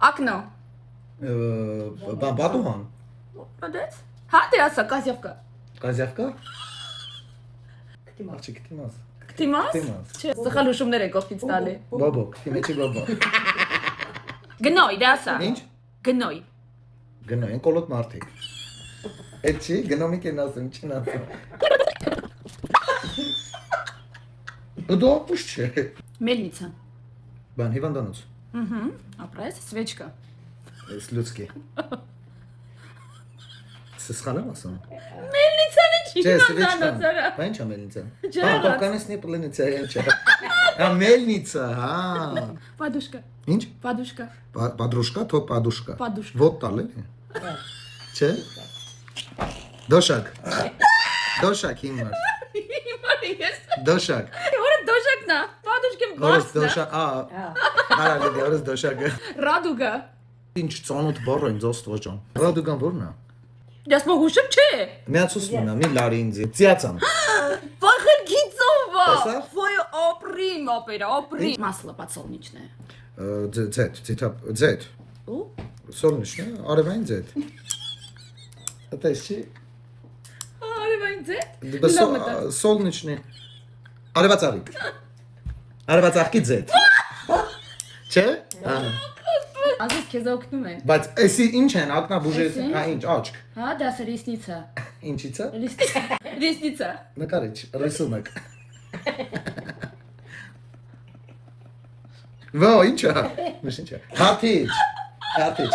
Окно. Բադուհան։ Молодец. Հա, դե ասա, կազյովկա։ Կազյավկա։ Աղջիկ կտիմաս։ Կտիմաս։ Կտիմաս։ Չէ, սխալ հուշումներ եք կողքից տալի։ Բոբո, կտիմեչի բոբո։ Գնոյ, դե ասա։ Ինչ։ Գնոյ։ Գնո են կոլոտ մարդիկ։ Էդ չի, գնոմիկ են ասում, չին ասում։ Դու ապուշ չէ։ Մելնիցա։ Բան, հիվանդանոց։ Ապրես, սվեչկա։ Սլուցկի։ Սխալ եմ ասում։ Մելնիցանը չի Չէ, հանդանոց սվեչկան։ արա։ Բա ինչ է մելնիցան։ Չէ, Բա, առած։ կովկանեսնի պլենիցա ինչ է։ Հա, մելնիցա, հա։ Падушка. Ինչ։ Падушка. Падрушка, то падушка։ Падушка. Вот տալ էլի։ Չէ։ Դոշակ։ Դոշակ հիմար։ Իմարի ես։ Դոշակ։ Որը դոշակնա։ Падушкем Որս բացնա։ դոշակ, արա լեդի, որս դոշակը։ Ռադուգա։ Ինչ ծանոթ բառ են զոստվո ջան։ Ռադուգան որն է։ Ես մողուշում չէ։ Միացուս մնա, մի լարի ինձ։ Ծիացամ։ Վախր գիծովա։ Տեսա՞վ։ Ոյ оприм, опера, оприм։ Масло подсолнечное. Ձեթ։ Ու։ Սոլնիշն է, արևային ձեթ։ Այդպես չի։ Արևային ձետ։ Սոլնիշն է։ Արևածաղիկ։ Արևածաղկի ձեթ։ Չէ։ Ազես քեզ օգնում են։ Բայց էսի ինչ են, ակնաբուժես, Էսի։ հա ինչ, աչք։ Հա, դա սրիսնիցա։ Ինչից է։ Ресница։ Նկարիչ, ռիսունակ։ Ո, ինչ է։ Միշտ ինչ է։ Քարտիչ։ Քարտիչ։